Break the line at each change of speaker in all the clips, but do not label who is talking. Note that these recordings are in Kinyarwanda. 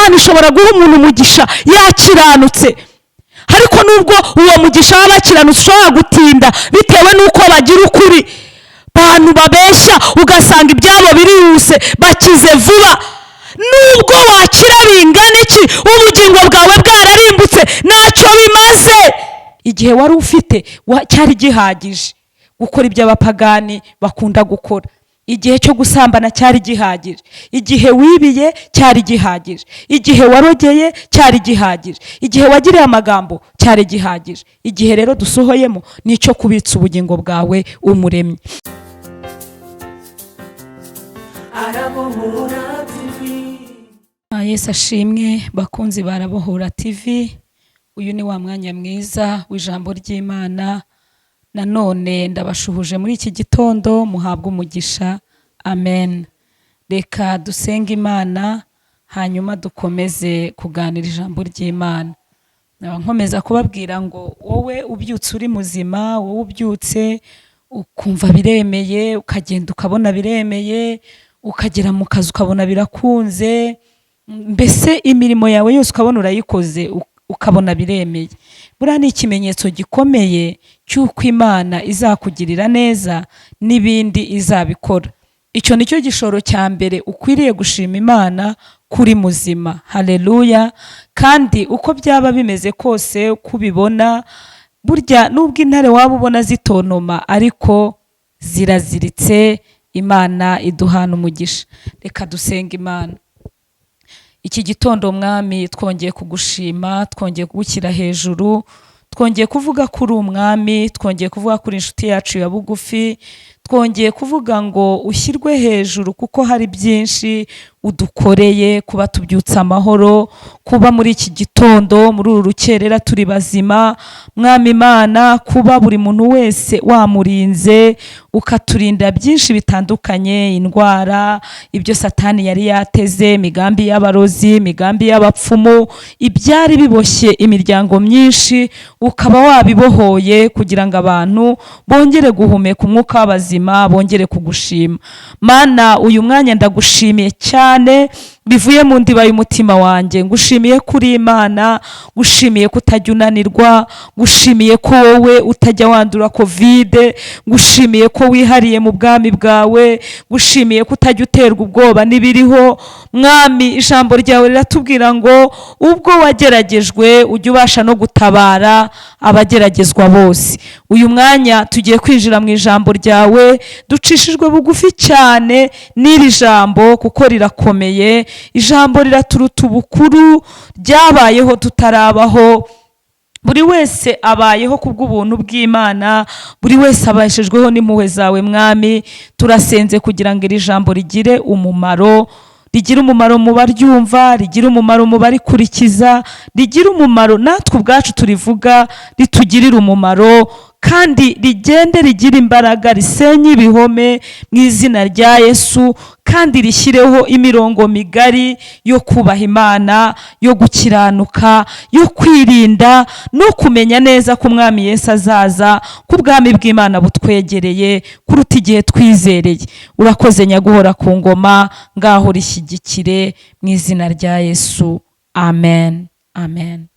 Imana ishobora guha umuntu umugisha yakiranutse, ariko nubwo uwo mugisha w'abakiranutse ushobora gutinda bitewe n'uko bagira ukuri. Abantu babeshya ugasanga ibyabo birihuse, bakize vuba. Nubwo wakira bingana iki, ubugingo bwawe bwararimbutse, ntacyo bimaze. Igihe wari ufite cyari gihagije gukora ibyo abapagani bakunda gukora. Igihe cyo gusambana cyari gihagije, igihe wibiye cyari gihagije, igihe warogeye cyari gihagije, igihe wagiriye amagambo cyari gihagije. Igihe rero dusohoyemo ni icyo kubitsa ubugingo bwawe umuremyi. Arabohora TV. Yesu ashimwe, bakunzi ba Arabohora TV. Uyu ni wa mwanya mwiza w'ijambo ry'Imana. Nanone ndabashuhuje muri iki gitondo, muhabwe umugisha. Amen. Reka dusenge Imana hanyuma dukomeze kuganira ijambo ry'Imana. Nkomeza kubabwira ngo wowe ubyutse uri muzima, wowe ubyutse ukumva biremeye, ukagenda ukabona biremeye, ukagera mu kazi ukabona birakunze, mbese imirimo yawe yose ukabona urayikoze ukabona biremeye. Buriya ni ikimenyetso gikomeye cy'uko Imana izakugirira neza n'ibindi izabikora. Icyo nicyo gishoro cya mbere ukwiriye gushima Imana kuri muzima. Haleluya. Kandi uko byaba bimeze kose, kubibona burya nubwo intare waba ubona zitonoma ariko ziraziritse. Imana iduhana umugisha. Reka dusenga Imana. Iki gitondo Mwami twongeye kugushima, twongeye kugushyira hejuru, twongeye kuvuga kuri umwami, twongeye kuvuga kuri inshuti yacu ya bugufi, twongeye kuvuga ngo ushyirwe hejuru kuko hari byinshi udukoreye, kuba tubyutsa amahoro, kuba muri iki gitondo muri uru rukerera turi bazima. Mwami Imana, kuba buri muntu wese wamurinze, ukaturinda byinshi bitandukanye, indwara, ibyo Satani yari yateze, imigambi y'abarozi, imigambi y'abapfumu, ibyari biboshye imiryango myinshi, ukaba wabibohoye kugira ngo abantu bongere guhumeka umwuka w'abazima, bongere kugushima. Mana, uyu mwanya ndagushimiye cyane bivuye mu ndiba y'umutima wanjye. Ngushimiye kuri Imana, ngushimiye kutajya unanirwa, ngushimiye ko wowe utajya wandura covid, ngushimiye ko wihariye mu bwami bwawe, ngushimiye ko utajya uterwa ubwoba n'ibiriho. Mwami, ijambo ryawe riratubwira ngo ubwo wageragejwe ujye ubasha no gutabara abageragezwa bose. Uyu mwanya tugiye kwinjira mu ijambo ryawe, ducishijwe bugufi cyane n'iri jambo kuko rirakomeye. Ijambo riraturuta ubukuru, ryabayeho tutarabaho. Buri wese abayeho kubw'ubuntu bw'Imana, buri wese abashejweho n'impuhwe zawe Mwami. Turasenze kugira ngo iri jambo rigire umumaro, rigira umumaro mu baryumva, rigira umumaro mu barikurikiza, rigira umumaro natwe ubwacu turivuga ritugirira umumaro, kandi rigende rigira imbaraga, risenye ibihome mu izina rya Yesu, kandi rishyireho imirongo migari yo kubaha Imana, yo gukiranuka, yo kwirinda no kumenya neza ko Umwami Yesu azaza, ko ubwami bw'Imana butwegereye kuruta igihe twizereye. Urakoze nyaguhora ku ngoma, ngaho rishyigikire mu izina rya Yesu. Amen. Amen.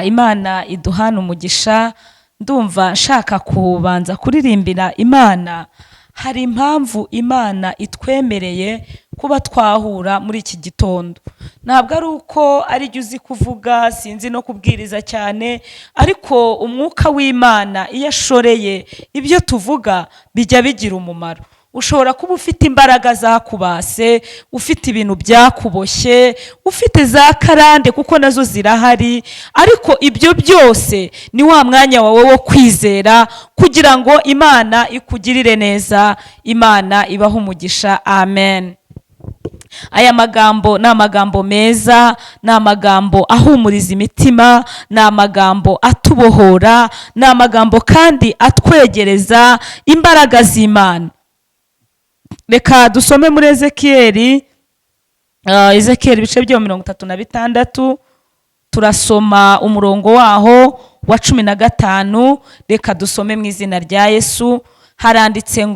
Imana iduhana umugisha. Ndumva nshaka kubanza kuririmbira Imana. Hari impamvu Imana itwemereye kuba twahura muri iki gitondo. Ntabwo ari uko ari jye uzi kuvuga, sinzi no kubwiriza cyane, ariko umwuka w'Imana iyo ashoreye ibyo tuvuga bijya bigira umumaro. Ushobora kuba ufite imbaraga zakubase, ufite ibintu byakuboshye, ufite za karande kuko nazo zirahari, ariko ibyo byose ni wa mwanya wawe wo kwizera kugira ngo Imana ikugirire neza, Imana ibaho umugisha. Amen. Aya magambo ni amagambo meza, ni amagambo ahumuriza imitima, ni amagambo atubohora, ni amagambo kandi atwegereza imbaraga z'Imana. Reka dusome muri Ezekiyeli ibice byo 36. Turasoma umurongo waho wa 15. Reka dusome mu izina rya Yesu. Haranditse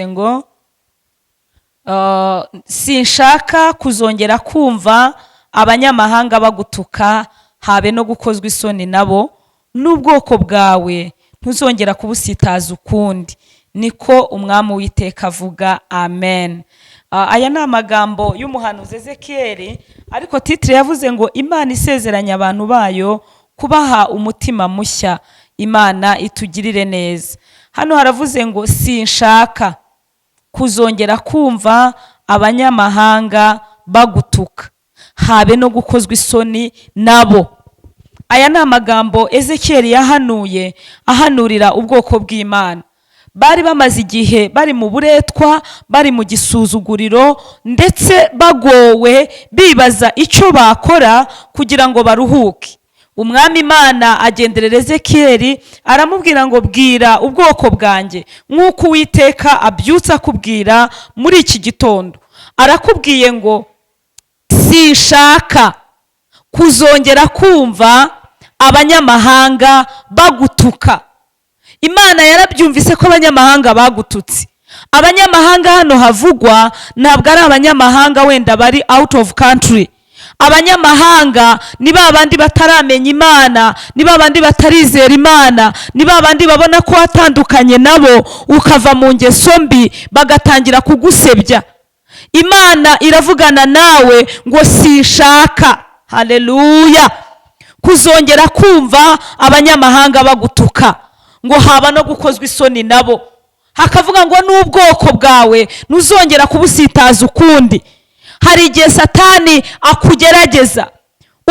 ngo sinshaka kuzongera kumva abanyamahanga bagutuka, habe no gukozwa isoni nabo, n'ubwoko bwawe ntuzongera kubusitaza ukundi, niko umwami w'iteka avuga. Amen. Aya ni amagambo y'umuhanuzi Ezekiyeli, ariko titire yavuze ngo Imana isezeranya abantu bayo kubaha umutima mushya. Imana itugirire neza. Hano haravuze ngo sinshaka kuzongera kumva abanyamahanga bagutuka, habe no gukozwa isoni nabo. Aya ni amagambo Ezekiyeli yahanuye, ahanurira ubwoko bw'Imana. Bari bamaze igihe bari mu buretwa, bari mu gisuzuguriro, ndetse bagowe, bibaza icyo bakora kugira ngo baruhuke. Umwami Imana agenderera Ezekiyeli, aramubwira ngo bwira ubwoko bwanjye nk'uko Uwiteka abyutsa kubwira muri iki gitondo. Arakubwiye ngo sinshaka kuzongera kumva abanyamahanga bagutuka. Imana yarabyumvise ko abanyamahanga bagututse. Abanyamahanga hano havugwa ntabwo ari abanyamahanga wenda bari out of country. Abanyamahanga ni babandi bataramenya Imana, ni babandi batarizera Imana, ni babandi babona ko watandukanye nabo ukava mu ngeso mbi bagatangira kugusebya. Imana iravugana nawe ngo sinshaka, haleluya, kuzongera kumva abanyamahanga bagutuka, ngo haba no gukozwa isoni nabo. Hakavuga ngo n'ubwoko bwawe ntuzongera kubusitaza ukundi. Hari igihe Satani akugerageza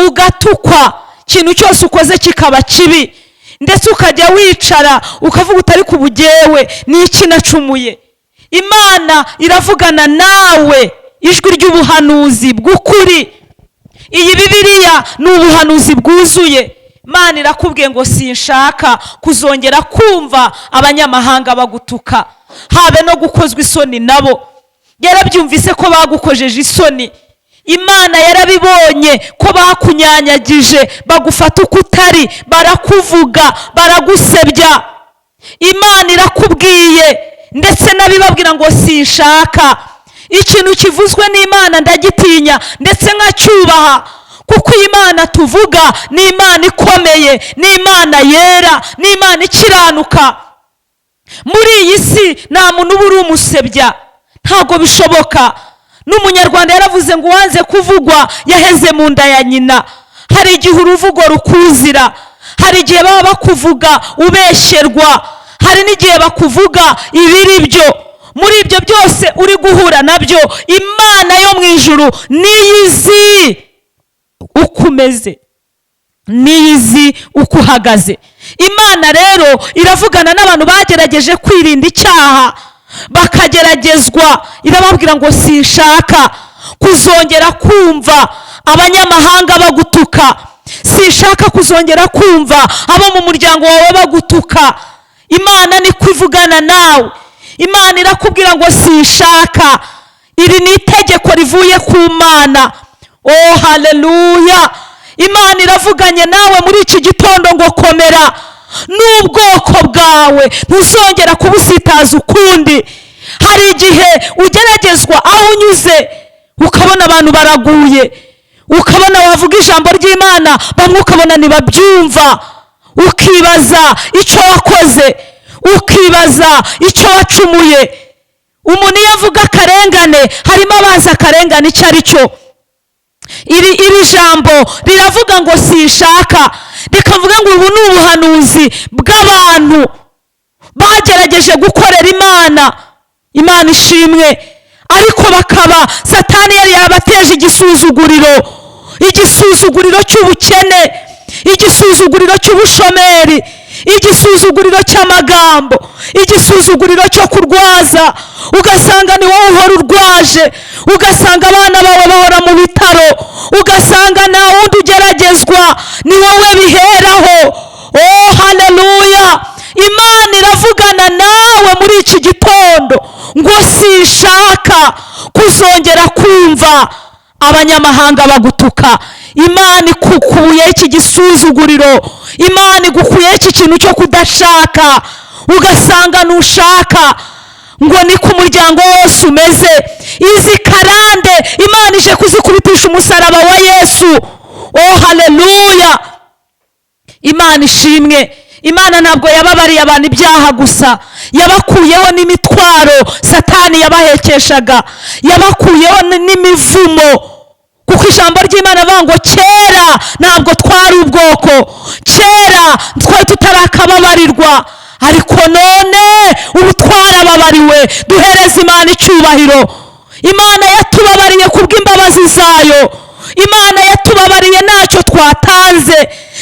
ugatukwa, ikintu cyose ukoze kikaba kibi, ndetse ukajya wicara ukavuga utari ku bugewe n'iki nacumuye. Imana iravugana nawe ijwi ry'ubuhanuzi bw'ukuri. Iyi Bibiliya ni ubuhanuzi bwuzuye. Imana irakubwiye ngo sinshaka kuzongera kumva abanyamahanga bagutuka, habe no gukozwa isoni nabo. Yarabyumvise ko bagukojeje isoni. Imana yarabibonye ko bakunyanyagije, bagufata uko utari, barakuvuga, baragusebya. Imana irakubwiye, ndetse nabibabwira ngo sinshaka. Ikintu kivuzwe n'Imana ndagitinya ndetse nkacyubaha, kuko Imana tuvuga ni Imana ikomeye, ni Imana yera, ni Imana ikiranuka. Muri iyi si nta muntu uba uri umusebya, ntabwo bishoboka. N'umunyarwanda yaravuze ngo uwanze kuvugwa yaheze mu nda ya nyina. Hari igihe uruvugo rukuzira, hari igihe baba bakuvuga ubesherwa, hari n'igihe bakuvuga ibiri byo. Muri ibyo byose uri guhura nabyo, Imana yo mu ijuru niyizi uko umeze, niyizi uko uhagaze. Imana rero iravugana n'abantu bagerageje kwirinda icyaha, bakageragezwa. Irababwira ngo sinshaka kuzongera kumva abanyamahanga bagutuka, sinshaka kuzongera kumva abo mu muryango wawe bagutuka. Imana ni kwivugana nawe. Imana irakubwira ngo sinshaka. Iri ni itegeko rivuye ku Mana. Oh haleluya. Imana iravuganye nawe muri iki gitondo ngo komera, n'ubwoko bwawe ntuzongera kubusitaza ukundi. Hari igihe ugeragezwa aho unyuze, ukabona abantu baraguye, ukabona wavuga ijambo ry'Imana bamwe ukabona ntibabyumva, ukibaza icyo wakoze, ukibaza icyo wacumuye. Umuntu iyo avuga akarengane, harimo abazi akarengane icyo ari cyo. Iri jambo riravuga ngo sinshaka, rikavuga ngo ubu ni ubuhanuzi bw'abantu bagerageje gukorera Imana. Imana ishimwe, ariko bakaba Satani yari yabateje igisuzuguriro, igisuzuguriro cy'ubukene, igisuzuguriro cy'ubushomeri, igisuzuguriro cy'amagambo, igisuzuguriro cyo kurwaza. Ugasanga ni wowe uhora urwaje, ugasanga abana bawe bahora mu bitaro, ugasanga nta wundi ugeragezwa, ni wowe biheraho. Oh haleluya. Imana iravugana nawe muri iki gitondo ngo sinshaka kuzongera kumva abanyamahanga bagutuka. Imana ikukuye iki gisuzuguriro, Imana igukuye iki kintu cyo kudashaka, ugasanga ntushaka. Ngo ni ku muryango wose umeze. izi karande Imana ije kuzikubitisha umusaraba wa Yesu. Oh haleluya, Imana ishimwe. Imana ntabwo yababariye abantu ibyaha gusa, yabakuyeho n'imitwaro Satani yabahekeshaga, yabakuyeho n'imivumo. Kuko ijambo ry'Imana avuga ngo kera ntabwo twari ubwoko, kera twari tutarakababarirwa, ariko none ubu twarababariwe. Duhereze Imana icyubahiro. Imana yatubabariye kubw'imbabazi zayo. Imana yatubabariye ntacyo twatanze,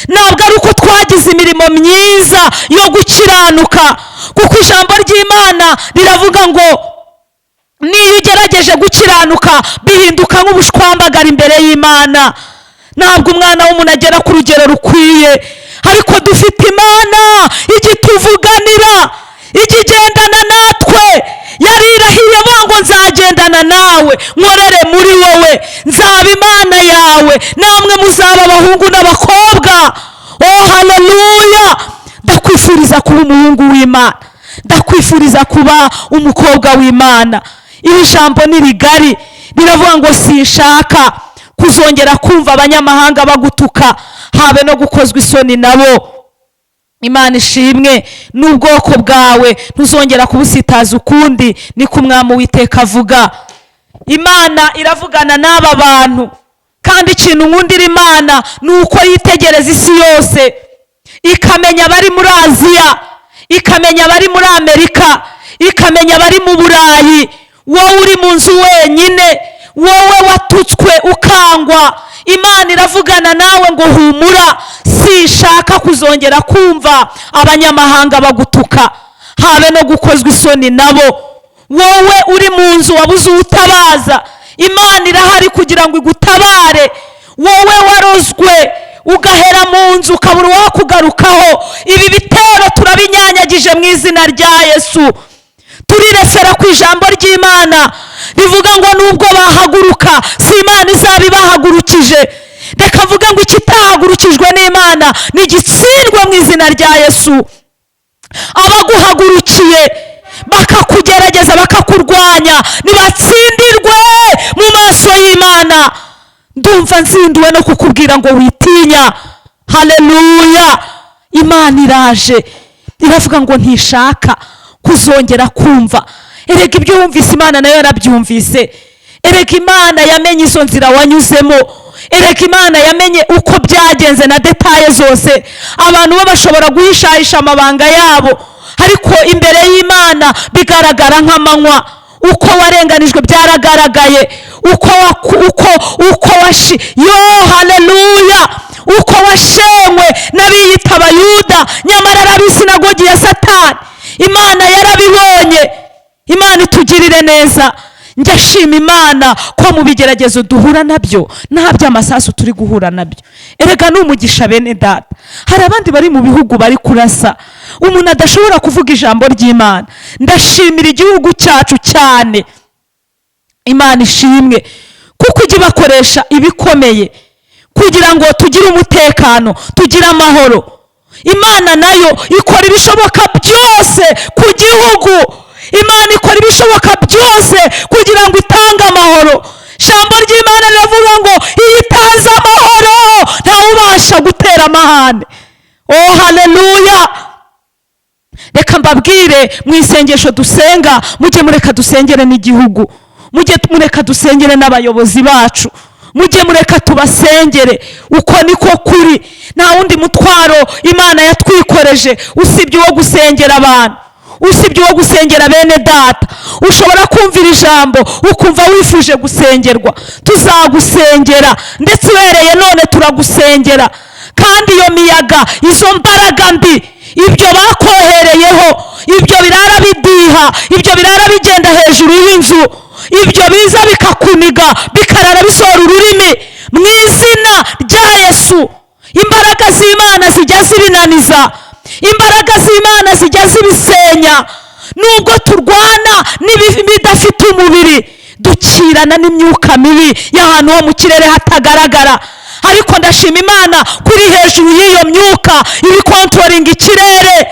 ntabwo ari uko twagize imirimo myiza yo gukiranuka. Kuko ijambo ry'Imana riravuga ngo niyo ugerageje gukiranuka bihinduka nk'ubushwambagara imbere y'Imana. Ntabwo umwana w'umuntu agera ku rugero rukwiye, ariko dufite Imana igituvuganira, ikigendana natwe. Yarirahiye avuga ngo nzagendana nawe, nkorere muri wowe, nzaba Imana yawe, namwe muzaba abahungu n'abakobwa. Oh haleluya, ndakwifuriza kuba umuhungu w'Imana, ndakwifuriza kuba umukobwa w'Imana. Iri jambo ni rigari, riravuga ngo sinshaka kuzongera kumva abanyamahanga bagutuka, habe no gukozwa isoni nabo. Imana ishimwe, n'ubwoko bwawe ntuzongera kubusitaza ukundi, niko Umwami Uwiteka avuga. Imana iravugana n'aba bantu, kandi ikintu nkundira Imana ni uko yitegereza isi yose, ikamenya abari muri Aziya, ikamenya abari muri Amerika, ikamenya abari mu Burayi. Wowe uri mu nzu wenyine, wowe watutswe ukangwa, Imana iravugana nawe ngo humura, sinshaka kuzongera kumva abanyamahanga bagutuka, habe no gukozwa isoni nabo. Wowe uri mu nzu wabuze utabaza, Imana irahari kugira ngo igutabare. Wowe warozwe ugahera mu nzu ukabura uwakugarukaho, ibi bitero turabinyanyagije mu izina rya Yesu. Turirefera ku ijambo ry'Imana rivuga ngo nubwo bahaguruka si Imana izaba ibahagurukije. Reka vuga ngo ikitahagurukijwe n'Imana nigitsindwe mu izina rya Yesu. Abaguhagurukiye bakakugerageza bakakurwanya nibatsindirwe mu maso y'Imana. Ndumva nzinduwe no kukubwira ngo witinya. Haleluya, Imana iraje iravuga ngo ntishaka kuzongera kumva. Erega ibyo wumvise Imana nayo yarabyumvise. Erega Imana yamenye izo nzira wanyuzemo. Erega Imana yamenye uko byagenze na detaye zose. Abantu bo bashobora guhishahisha amabanga yabo, ariko imbere y'Imana bigaragara nk'amanywa. Uko warenganijwe byaragaragaye, uko haleluya, uko washenywe n'abiyita Abayuda nyamara ari ab'isinagogi ya Satani. Imana yarabibonye. Imana itugirire neza. Njyashima Imana ko mu bigeragezo duhura nabyo nta by'amasasu turi guhura nabyo. Erega n'umugisha bene data. Hari abandi bari mu bihugu bari kurasa, umuntu adashobora kuvuga ijambo ry'Imana. Ndashimira igihugu cyacu cyane, Imana ishimwe, kuko ijya bakoresha ibikomeye kugira ngo tugire umutekano, tugire amahoro. Imana nayo ikora ibishoboka byose ku gihugu. Imana ikora ibishoboka byose kugira ngo itange amahoro. Ijambo ry'Imana riravuga ngo iyo itanze amahoro ntawubasha gutera amahane. Oh haleluya. Reka mbabwire mu isengesho dusenga, mujye mureka dusengere n'igihugu, mujye mureka dusengere n'abayobozi bacu, mujye mureka tubasengere. Uko niko kuri. Nta wundi mutwaro Imana yatwikoreje usibye uwo gusengera abantu, usibye uwo gusengera bene data. Ushobora kumvira ijambo ukumva wifuje gusengerwa, tuzagusengera ndetse uhereye none turagusengera. Kandi iyo miyaga, izo mbaraga mbi, ibyo bakohereyeho, ibyo birara bidiha, ibyo birara bigenda hejuru y'inzu, ibyo biza bikakuniga bikarara bisohora ururimi, mu izina rya Yesu imbaraga z'Imana zijya zibinaniza, imbaraga z'Imana zijya zibisenya. Nubwo turwana n'ibidafite umubiri, dukirana n'imyuka mibi y'ahantu ho mu kirere hatagaragara, ariko ndashima Imana kuri hejuru y'iyo myuka iri kontrolinga ikirere.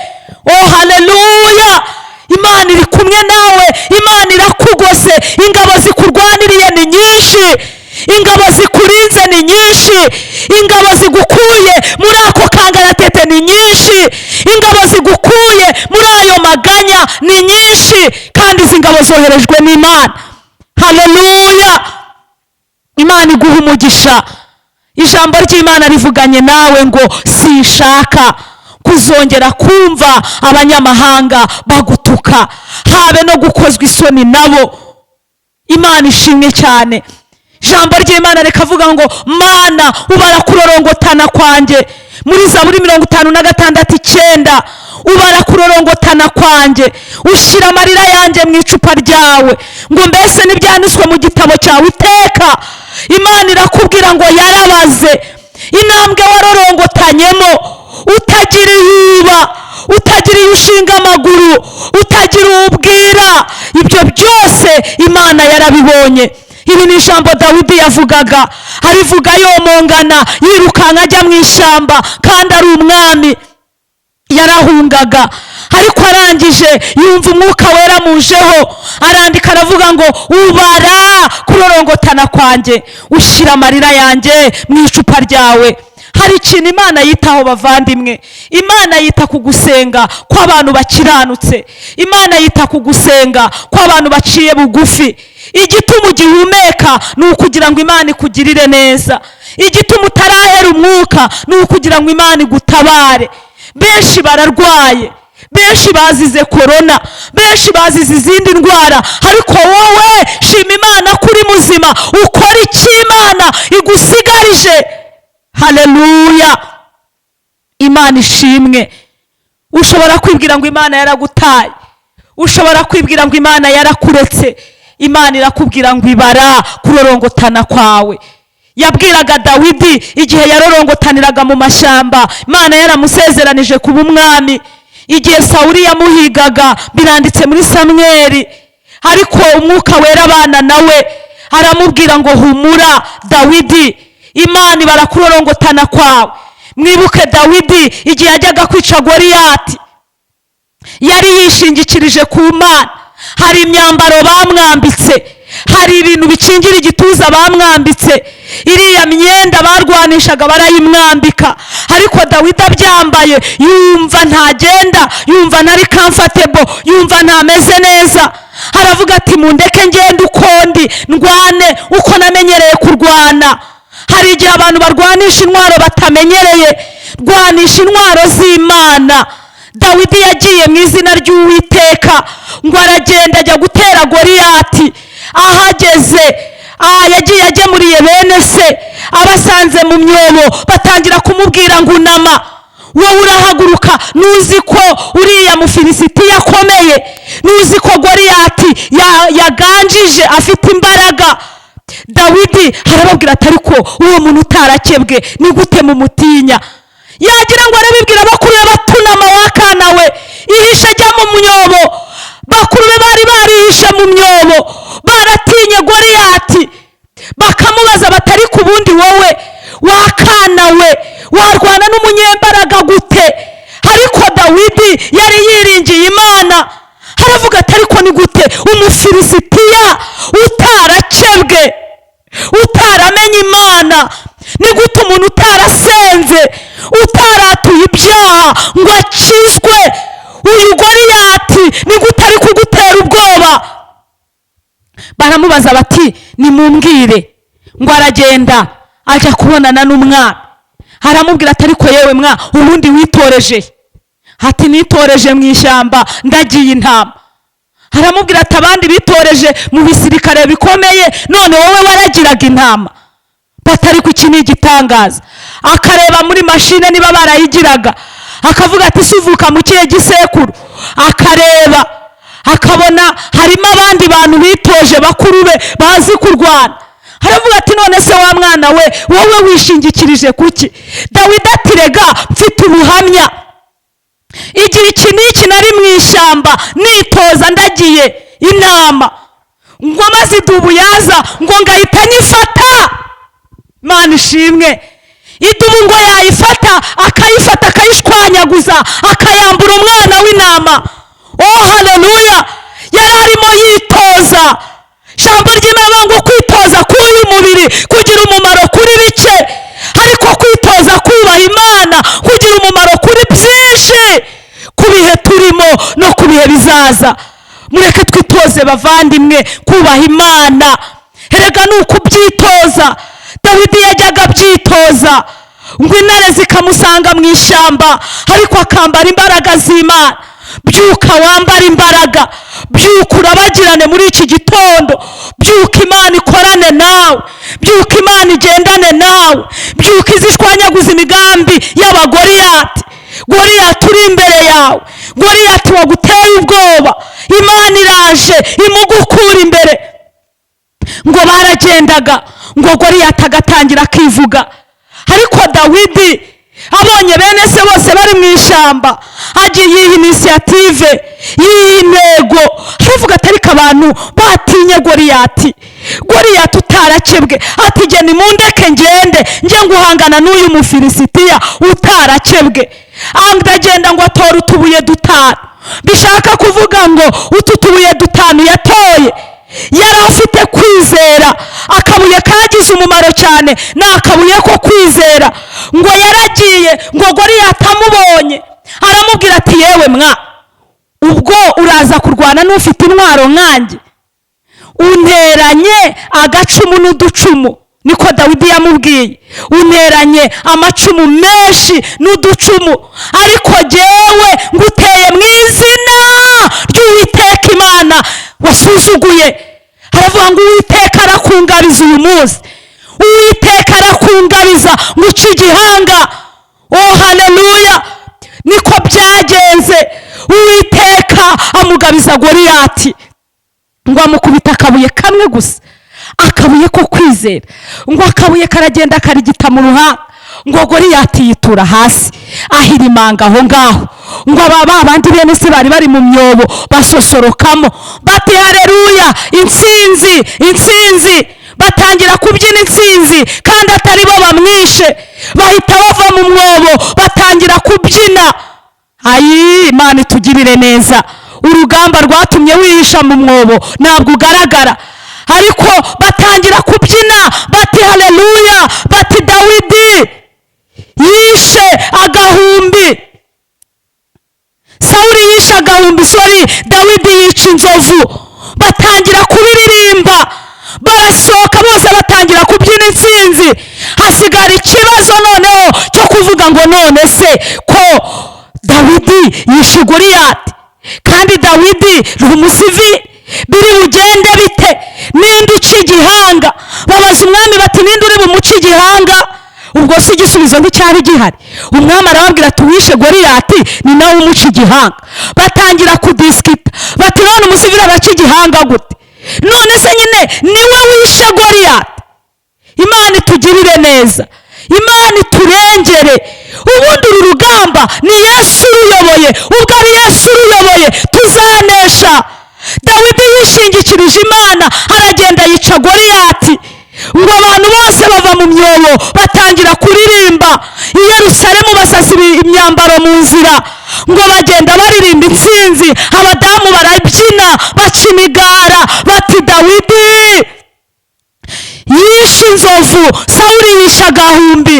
Oh haleluya. Imana iri kumwe nawe, Imana irakugose, ingabo zikurwaniriye ni nyinshi, ingabo zikurinze ni nyinshi, ingabo zigukuye muri ako kangaratete ni nyinshi, ingabo zigukuye muri ayo maganya ni nyinshi, kandi izi ngabo zoherejwe n'Imana. Haleluya! Imana iguha umugisha. Ijambo ry'Imana rivuganye nawe ngo sinshaka kuzongera kumva abanyamahanga bagutuka, habe no gukozwa isoni nabo. Imana ishimwe cyane. Ijambo ry'Imana rikavuga ngo Mana ubara kurorongotana kwanjye, muri Zaburi 56:9, ubara kurorongotana kwanjye, ushira amarira yanjye mu icupa ryawe, ngo mbese n'ibyanditswe mu gitabo cyawe iteka. Imana irakubwira ngo yarabaze intambwe warorongotanyemo, utagira iyuba, utagira iyo ushinga amaguru, utagira ubwira, ibyo byose Imana yarabibonye. Iri ni ijambo Dawidi yavugaga, arivuga yomongana, yirukanka ajya mu ishyamba, kandi ari umwami. Yarahungaga, ariko arangije yumva umwuka wera mujeho, arandika aravuga ngo ubara kurorongotana kwanjye, ushira amarira yanjye mu icupa ryawe. Hari ikintu Imana yitaho bavandimwe. Imana yita ku gusenga kw'abantu bakiranutse, Imana yita ku gusenga kw'abantu baciye bugufi. Igituma ugihumeka ni ukugira ngo Imana ikugirire neza, igituma utarahera umwuka ni ukugira ngo Imana igutabare. Benshi bararwaye, benshi bazize korona, benshi bazize izindi ndwara, ariko wowe shima Imana kuri muzima, ukora icyo Imana igusigarije. Haleluya! Imana ishimwe. Ushobora kwibwira ngo Imana yaragutaye, ushobora kwibwira ngo Imana yarakuretse. Imana irakubwira ngo ibara kurorongotana kwawe. Yabwiraga Dawidi igihe yarorongotaniraga mu mashyamba, Imana yaramusezeranije kuba umwami. Igihe Sawuli yamuhigaga, biranditse muri Samweli, ariko umwuka wera abana nawe aramubwira ngo humura Dawidi, Imana ibara kurorongotana kwawe. Mwibuke Dawidi igihe yajyaga kwica Goliyati, yari yishingikirije ku Mana. Hari imyambaro bamwambitse, hari ibintu bicingira igituza bamwambitse, iriya myenda barwanishaga barayimwambika, ariko Dawidi abyambaye yumva ntagenda, yumva ntari comfortable, yumva ntameze neza. Aravuga ati mundeke ngende ukondi, ndwane uko namenyereye kurwana. Hari igihe abantu barwanisha intwaro batamenyereye, rwanisha intwaro z'Imana. Dawidi yagiye mu izina ry'Uwiteka, ngo aragenda ajya gutera Goliyati. Ahageze yagiye agemuriye bene se, abasanze mu myobo batangira kumubwira ngo unama, wowe urahaguruka, nuzi ko uriya Mufilisitiya akomeye, nuzi ko Goliyati yaganjije afite imbaraga. Dawidi arababwira ati ariko uwo muntu utarakebwe ni gute mumutinya? Yagira ngo arabibwira bakuru be batunama, wakana we ihishe ajya mu myobo. Bakuru be bari barihishe mu myobo, baratinye Goliyati, bakamubaza batari ku bundi wowe wakana we warwana n'umunyembaraga gute? Ariko Dawidi yari yiringiye Imana, aravuga ati ariko ni gute Umufilisitiya utarakebwe, utaramenye Imana, ni gute umuntu utarasenze, utaratuye ibyaha ngo akizwe, uyu Goliyati ni gute ari kugutera ubwoba? Baramubaza bati nimumbwire. Ngo aragenda ajya kubonana n'umwami, aramubwira ati ariko yewe mwa ubundi witoreje? Ati nitoreje mu ishyamba ndagiye intama. Aramubwira ati abandi bitoreje mu bisirikare bikomeye, none wowe waragiraga intama? Batari ku iki ni igitangaza. Akareba muri mashine niba barayigiraga, akavuga ati suvuka mu kihe gisekuru, akareba akabona harimo abandi bantu bitoje bakuru be bazi kurwana. Aravuga ati none se wa mwana we wowe wishingikirije kuki? Dawidi ati rega mfite ubuhamya, igihe iki n'iki nari mu ishyamba nitoza ndagiye intama, ngo maze idubu yaza ngo ngahita nyifata. Imana ishimwe. Idubu ngo yayifata akayifata akayishwanyaguza akayambura umwana w'intama. Oh haleluya, yari arimo yitoza. Ijambo ry'Imana ngo kwitoza k'uyu mubiri kugira umumaro kuri bike, ariko kwitoza kubaha Imana kugira umumaro kuri byinshi, ku bihe turimo no ku bihe bizaza. Mureke twitoze bavandimwe kubaha Imana. Erega ni ukubyitoza. Dawidi yajyaga abyitoza, ngo intare zikamusanga mu ishyamba, ariko akambara imbaraga z'Imana. Byuka wambara imbaraga, byuka urabagirane muri iki gitondo, byuka Imana ikorane nawe, byuka Imana igendane nawe, byuka izishwanyaguza imigambi y'abagoriyati. Goriyati uri imbere yawe, Goriyati waguteye ubwoba, Imana iraje imugukura imbere. Ngo baragendaga, ngo Goriyati agatangira akivuga, ariko Dawidi abonye bene se bose bari mu ishyamba, agiye yiha inisiyative, yiha intego, aravuga ati ariko abantu batinye Goriyati. Goriyati utarakebwe ati jye nimundeke ngende njye guhangana n'uyu mufilisitiya utarakebwe. Ndagenda ngo atora utubuye dutanu, bishaka kuvuga ngo utu tubuye dutanu yatoye yari afite kwizera. Akabuye kagize umumaro cyane ni akabuye ko kwizera. Ngo yaragiye, ngo Goriyati amubonye aramubwira ati yewe mwa, ubwo uraza kurwana n'ufite intwaro nkanjye? Unteranye agacumu n'uducumu, niko Dawidi yamubwiye. Unteranye amacumu menshi n'uducumu, ariko jyewe nguteye mu izina ry'Uwiteka Imana wasuzuguye. Aravuga ngo Uwiteka arakungabiza uyu munsi, Uwiteka arakungabiza ngo uce igihanga. Oh haleluya, niko byagenze. Uwiteka amugabiza Goriyati, ngo amukubita akabuye kamwe gusa, akabuye ko kwizera. Ngo akabuye karagenda karigita mu ruhanga, ngo Goriyati yitura hasi ahirimanga aho ngaho. Ngo aba bandi bene se bari bari mu myobo basosorokamo bati haleluya, intsinzi, intsinzi. Batangira kubyina intsinzi kandi atari bo bamwishe, bahita bava mu mwobo batangira kubyina. Ayi, Imana itugirire neza. Urugamba rwatumye wihisha mu mwobo ntabwo ugaragara, ariko batangira kubyina bati haleluya, bati Dawidi yishe agahumbi. Sawuli yishe agahumbi, Dawidi yica inzovu. Batangira kubiririmba, barasohoka bose batangira kubyina intsinzi. Hasigara ikibazo noneho cyo kuvuga ngo none se ko Dawidi yishe Goriyati kandi Dawidi ni umusivili, biri bugende bite? Ninde uca igihanga? Babaza umwami bati ninde uri bumuca igihanga? Ubwo si igisubizo nticyari gihari. Umwami arababwira ati wishe Goriyati ni nawe umuca igihanga. Batangira kudisikita bati none umusivili araca igihanga gute? None se nyine niwe wishe Goriyati. Imana itugirire neza, Imana iturengere. Ubundi uru rugamba ni Yesu uruyoboye, ubwo ari Yesu uruyoboye tuzanesha. Dawidi yishingikirije Imana aragenda yica Goriyati. Ngo abantu bose bava mu myobo batangira kuririmba. I Yerusalemu basasa imyambaro mu nzira, ngo bagenda baririmba intsinzi. Abadamu barabyina baca imigara bati Dawidi yishe inzovu, Sawuli yishe agahumbi.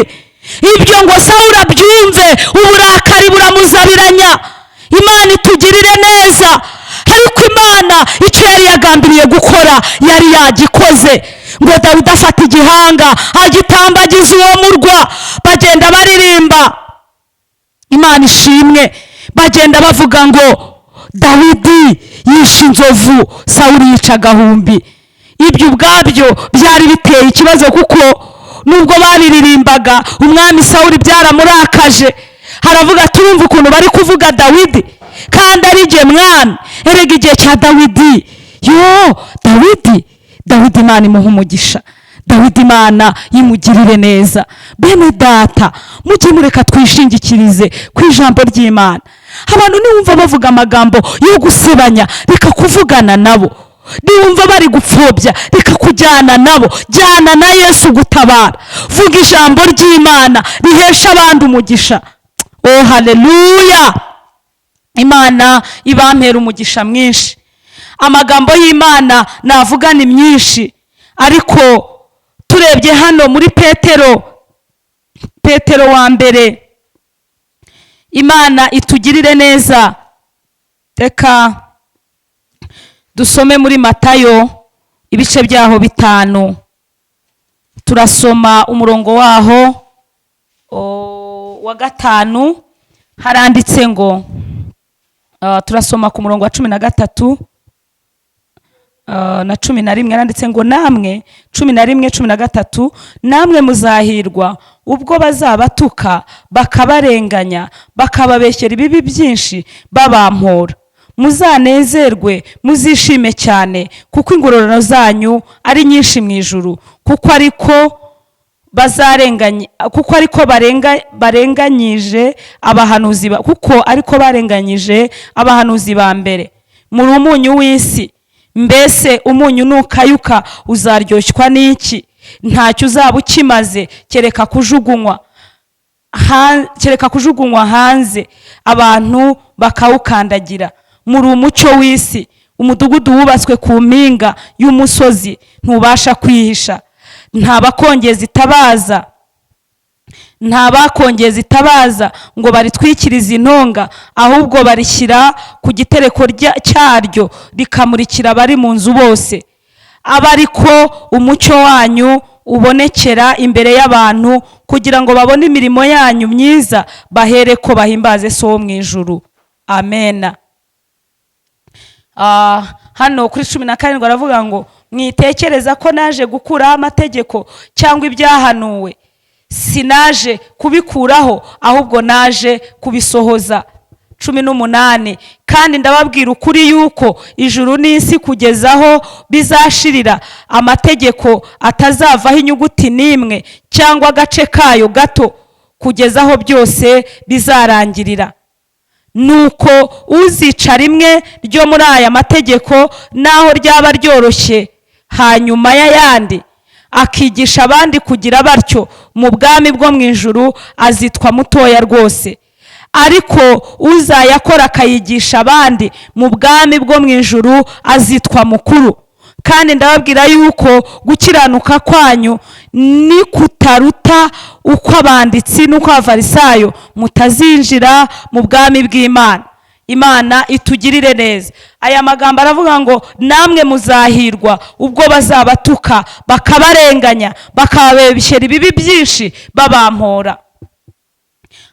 Ibyo ngo Sawuli abyumve, uburakari buramuzabiranya. Imana itugirire neza, ariko Imana icyo yari yagambiriye gukora yari yagikoze. Ngo Dawidi afata igihanga agitambagiza uwo murwa, bagenda baririmba. Imana ishimwe, bagenda bavuga ngo Dawidi yishe inzovu, Sawuli yica agahumbi. Ibyo ubwabyo byari biteye ikibazo, kuko nubwo babiririmbaga umwami Sawuli byaramurakaje. Haravuga turumva ukuntu bari kuvuga Dawidi kandi ari jye mwami. Erega igihe cya Dawidi, yo Dawidi Imana imuha umugisha, Dawidi Imana yimugirire neza. Bene data, mujye mureka twishingikirize ku ijambo ry'Imana. Abantu niwumva bavuga amagambo yo gusebanya, reka kuvugana nabo. Niwumva bari gupfobya, reka kujyana nabo. Jyana na Yesu gutabara. Vuga ijambo ry'Imana rihesha abandi umugisha. Oh haleluya, Imana ibampera umugisha mwinshi. Amagambo y'Imana navuga ni myinshi, ariko turebye hano muri Petero wa mbere, Imana itugirire neza. Reka dusome muri Matayo ibice byaho 5. Turasoma umurongo waho wa 5, haranditse ngo turasoma ku murongo wa 13 na 11, haranditse ngo namwe 11:13, namwe muzahirwa ubwo bazabatuka bakabarenganya bakababeshyera ibibi byinshi babampora. Muzanezerwe muzishime cyane, kuko ingororano zanyu ari nyinshi mu ijuru, kuko ariko barenganyije abahanuzi ba mbere. Muri umunyu w'isi, mbese umunyu nukayuka uzaryoshwa n'iki? Ntacyo uzaba ukimaze kereka kujugunywa hanze abantu bakawukandagira. Muri umucyo w'isi, umudugudu wubatswe ku mpinga y'umusozi ntubasha kwihisha. Nta bakongeza itabaza ngo baritwikirize intonga, ahubwo barishyira ku gitereko cyaryo rikamurikira abari mu nzu bose. Aba ariko umucyo wanyu ubonekera imbere y'abantu, kugira ngo babone imirimo yanyu myiza, bahereko bahimbaze So wo mu ijuru. Amen. Hano kuri 17 aravuga ngo mwitekereza ko naje gukuraho amategeko cyangwa ibyahanuwe. Sinaje kubikuraho, ahubwo naje kubisohoza. 18, kandi ndababwira ukuri yuko ijuru n'isi kugezaho bizashirira, amategeko atazavaho inyuguti n'imwe cyangwa agace kayo gato, kugezaho byose bizarangirira. Nuko uzica rimwe ryo muri aya mategeko, naho ryaba ryoroshye, hanyuma y'ayandi akigisha abandi kugira batyo, mu bwami bwo mu ijuru azitwa mutoya rwose. Ariko uzayakora akayigisha abandi, mu bwami bwo mu ijuru azitwa mukuru. Kandi ndababwira yuko gukiranuka kwanyu ni kutaruta uko abanditsi n'uko abafarisayo, mutazinjira mu bwami bw'Imana. Imana itugirire neza. Aya magambo aravuga ngo namwe muzahirwa ubwo bazabatuka bakabarenganya bakababeshyera ibibi byinshi babampora.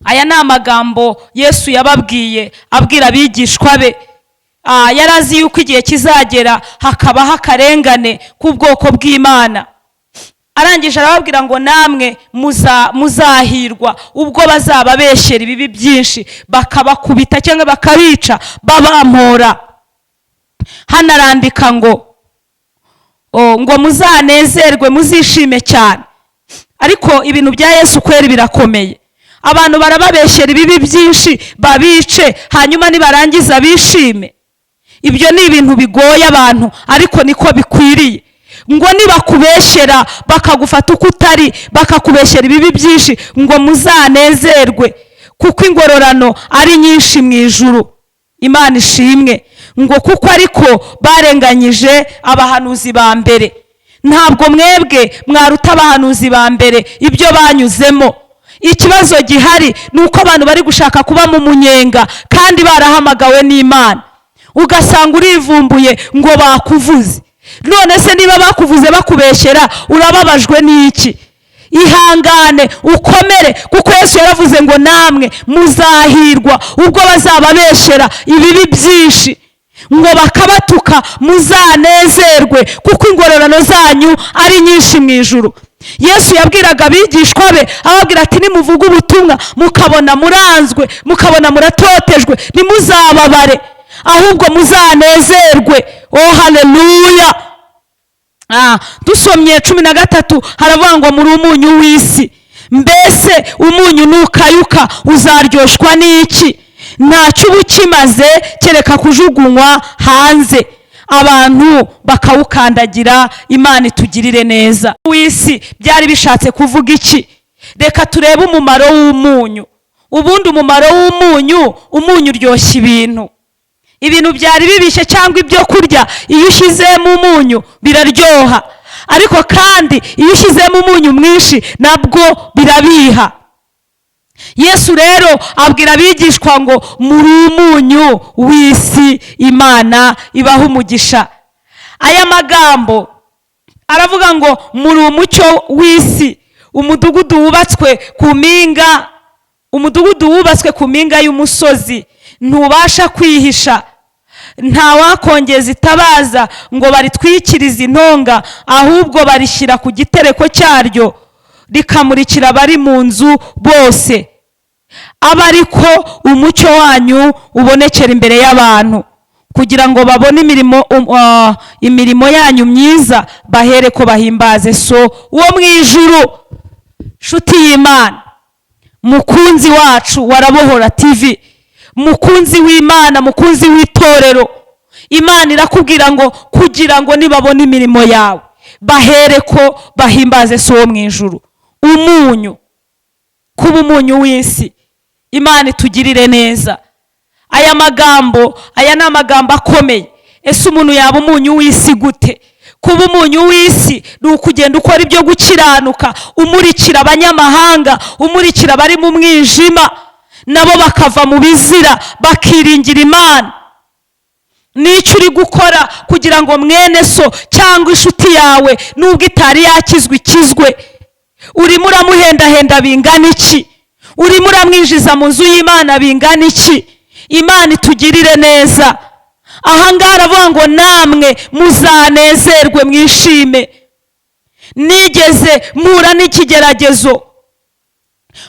Aya ni amagambo Yesu yababwiye abwira abigishwa be. Yarazi yuko igihe kizagera hakabaho akarengane k'ubwoko bw'Imana. Arangije arababwira ngo namwe muzahirwa ubwo bazababeshyera ibibi byinshi, bakabakubita cyangwa bakabica babampora. Hano arandika ngo muzanezerwe muzishime cyane. Ariko ibintu bya Yesu kweri birakomeye. Abantu barababeshyera ibibi byinshi babice, hanyuma nibarangiza bishime. Ibyo ni ibintu bigoye abantu, ariko niko bikwiriye. Ngo nibakubeshyera bakagufata uko utari, bakakubeshyera ibibi byinshi, ngo muzanezerwe kuko ingororano ari nyinshi mu ijuru. Imana ishimwe. Ngo kuko ariko barenganyije abahanuzi ba mbere. Ntabwo mwebwe mwaruta abahanuzi ba mbere ibyo banyuzemo. Ikibazo gihari nuko abantu bari gushaka kuba mu munyenga kandi barahamagawe n'Imana. Ugasanga urivumbuye ngo bakuvuze. None se niba bakuvuze bakubeshyera urababajwe n'iki? Ihangane ukomere, kuko Yesu yaravuze ngo namwe muzahirwa ubwo bazababeshyera ibibi byinshi, ngo bakabatuka muzanezerwe kuko ingororano zanyu ari nyinshi mu ijuru. Yesu yabwiraga abigishwa be ababwira ati nimuvuga ubutumwa mukabona muranzwe, mukabona muratotejwe, nimuzababare, ahubwo muzanezerwe. Oh haleluya. Dusomye 13 haravuga ngo muri umunyu w'isi, mbese umunyu nukayuka uzaryoshwa n'iki? Ntacyo uba ukimaze kereka kujugunywa hanze abantu bakawukandagira. Imana itugirire neza. W'isi byari bishatse kuvuga iki? Reka turebe umumaro w'umunyu. ubundi umumaro w'umunyu, umunyu uryoshya ibintu byari bibishye cyangwa ibyo kurya, iyo ushyizemo umunyu biraryoha, ariko kandi iyo ushyizemo umunyu mwinshi nabwo birabiha. Yesu rero abwira abigishwa ngo muri umunyu w'isi, Imana ibaha umugisha. Aya magambo aravuga ngo muri umucyo w'isi. Umudugudu wubatswe ku mpinga y'umusozi ntubasha kwihisha, nta wakongeza itabaza ngo baritwikirize intonga, ahubwo barishyira ku gitereko cyaryo rikamurikira abari mu nzu bose. Abe ariko umucyo wanyu ubonekera imbere y'abantu, kugira ngo babone imirimo yanyu myiza, bahere ko bahimbaze So wo mu ijuru. Nshuti y'Imana, mukunzi wacu wa Arabohora TV, mukunzi w'Imana, mukunzi w'itorero, Imana irakubwira ngo kugira ngo nibabona imirimo yawe bahere ko bahimbaze So wo mu ijuru. Umunyu, kuba umunyu w'isi. Imana itugirire neza. Aya ni amagambo akomeye. Ese umuntu yaba umunyu w'isi gute? Kuba umunyu w'isi ni ukugenda ukora ibyo gukiranuka, umurikira abanyamahanga, umurikira abari mu mwijima, nabo bakava mu bizira bakiringira Imana. N'icyo uri gukora kugira ngo mwene so cyangwa inshuti yawe nubwo itari yakizwe ikizwe? Urimo uramuhendahenda bingana iki? Urimo uramwinjiza mu nzu y'Imana bingana iki? Imana itugirire neza. Ahangaha aravuga ngo namwe muzanezerwe mwishime. Nigeze mpura n'ikigeragezo,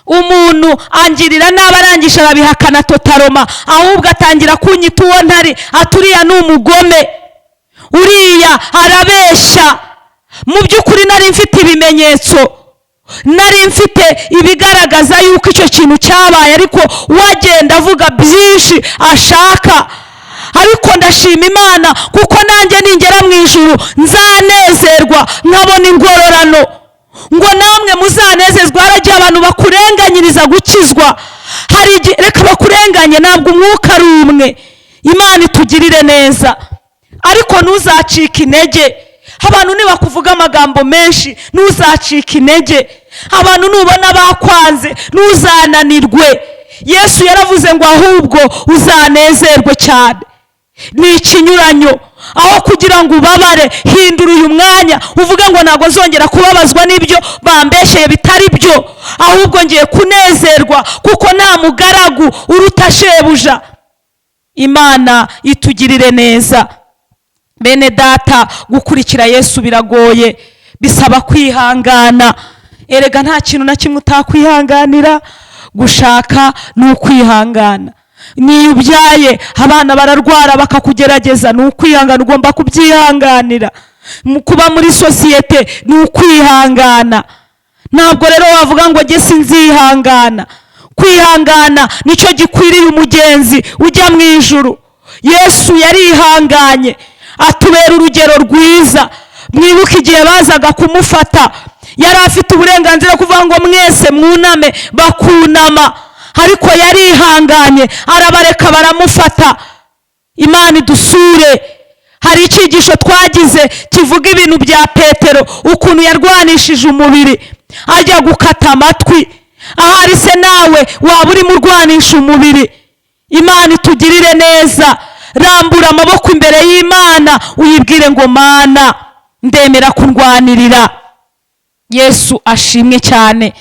umuntu angirira nabi arangije arabihakana totaroma, ahubwo atangira kunyita uwo ntari, aturiya ni umugome, uriya arabeshya. Mu by'ukuri nari mfite ibimenyetso, nari mfite ibigaragaza yuko icyo kintu cyabaye, ariko wagenda avuga byinshi ashaka. Ariko ndashima Imana kuko nanjye ningera mu ijuru nzanezerwa nkabona ingororano. Ngo namwe muzanezezwa. Haragiye abantu bakurenganyiriza gukizwa, reka bakurenganye, ntabwo umwuka ari umwe. Imana itugirire neza. Ariko ntuzacike intege. Abantu nibakuvuga amagambo menshi ntuzacike intege. Abantu nubona bakwanze ntuzananirwe. Yesu yaravuze ngo ahubwo uzanezerwe cyane. Ni ikinyuranyo. Aho kugira ngo ubabare, hindura uyu mwanya uvuga ngo ntabwo nzongera kubabazwa n'ibyo bambesheye bitari byo, ahubwo ngiye kunezerwa kuko nta mugaragu uruta shebuja. Imana itugirire neza. Bene data, gukurikira Yesu biragoye, bisaba kwihangana. Erega nta kintu na kimwe utakwihanganira. Gushaka ni ukwihangana. Niyo ubyaye abana bararwara bakakugerageza, ni ukwihangana, ugomba kubyihanganira. Kuba muri sosiyete ni ukwihangana. Ntabwo rero wavuga ngo njye sinzihangana. Kwihangana nicyo gikwiriye umugenzi ujya mu ijuru. Yesu yarihanganye, atubera urugero rwiza. Mwibuke igihe bazaga kumufata, yari afite uburenganzira kuvuga ngo mwese mwuname, bakunama, ariko yarihanganye arabareka baramufata. Imana idusure. Hari icyigisho twagize kivuga ibintu bya Petero, ukuntu yarwanishije umubiri ajya gukata amatwi. Ahari se nawe waba urimo urwanisha umubiri. Imana itugirire neza. Rambura amaboko imbere y'Imana uyibwire ngo Mana, ndemera kundwanirira. Yesu ashimwe cyane.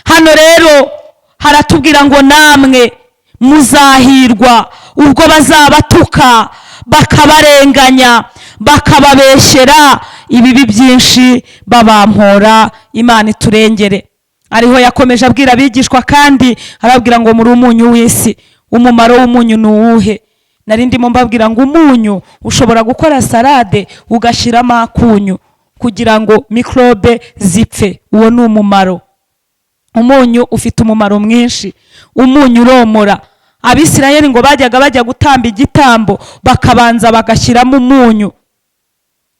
Hano rero haratubwira ngo namwe muzahirwa ubwo bazabatuka, bakabarenganya, bakababeshyera ibibi byinshi babampora. Imana iturengere. Ariho yakomeje abwira abigishwa kandi arabwira ngo muri umunyu w'isi. Umumaro w'umunyu ni uwuhe? Nari ndimo mbabwira ngo umunyu ushobora gukora salade ugashyiramo akunyu kugira ngo mikrobe zipfe. Uwo ni umumaro. Umunyu ufite umumaro mwinshi. Umunyu uromora. Abisirayeli ngo bajya gutamba igitambo bakabanza bagashyiramo umunyu.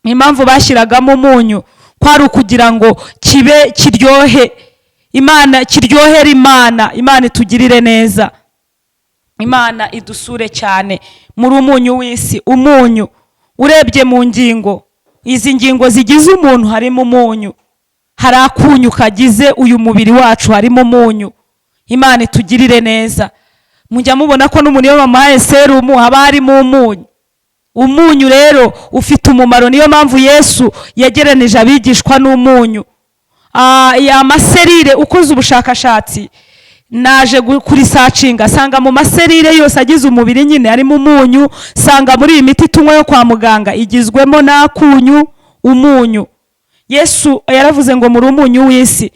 Impamvu bashyiragamo umunyu kwari ukugira ngo kibe kiryohe. Imana kiryohera Imana itugirire neza, Imana idusure cyane muri umunyu w'isi. Umunyu urebye mu ngingo, izi ngingo zigize umuntu harimo umunyu, hari akunyu kagize uyu mubiri wacu, harimo umunyu. Imana itugirire neza. Mujya mubona ko n'umuntu iyo bamuhaye serumu haba harimo umunyu. Umunyu rero ufite umumaro, niyo mpamvu Yesu yegeranije abigishwa n'umunyu. Amaserire ukoze ubushakashatsi naje kuri sacinga, sanga mu maserire yose agize umubiri nyine harimo umunyu. Sanga muri iyi miti tunywa yo kwa muganga igizwemo n'akunyu, umunyu. Yesu yaravuze ngo muri umunyu w'isi.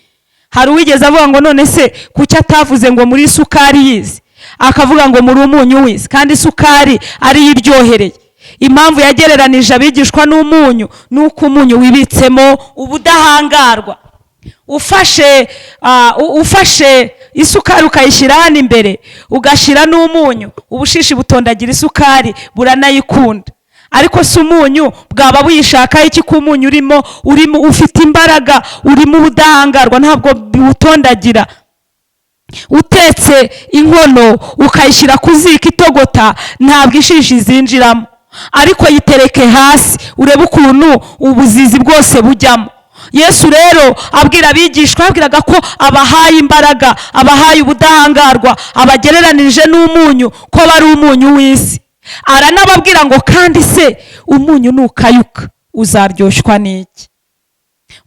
Hari uwigeze avuga ngo none se kuki atavuze ngo muri isukari yizi, akavuga ngo muri umunyu w'isi, kandi isukari ari iryohereye. Impamvu yagereranije abigishwa n'umunyu nuko umunyu wibitsemo ubudahangarwa. Ufashe isukari ukayishyira hano imbere ugashyira n'umunyu, ubushishi butondagira isukari buranayikunda. Ariko si umunyu bwaba buyishaka iki ko umunyu urimo ufite imbaraga, urimo ubudahangarwa, ntabwo biwutondagira. Utetse inkono ukayishyira ku ziko itogota ntabwo ishishi zinjiramo, ariko yitereke hasi urebe ukuntu ubuzizi bwose bujyamo. Yesu rero abwira abigishwa, abwiraga ko abahaye imbaraga, abahaye ubudahangarwa, abagereranije n'umunyu ko bari umunyu w'isi. Aranababwira ngo kandi se umunyu nukayuka uzaryoshwa n'iki?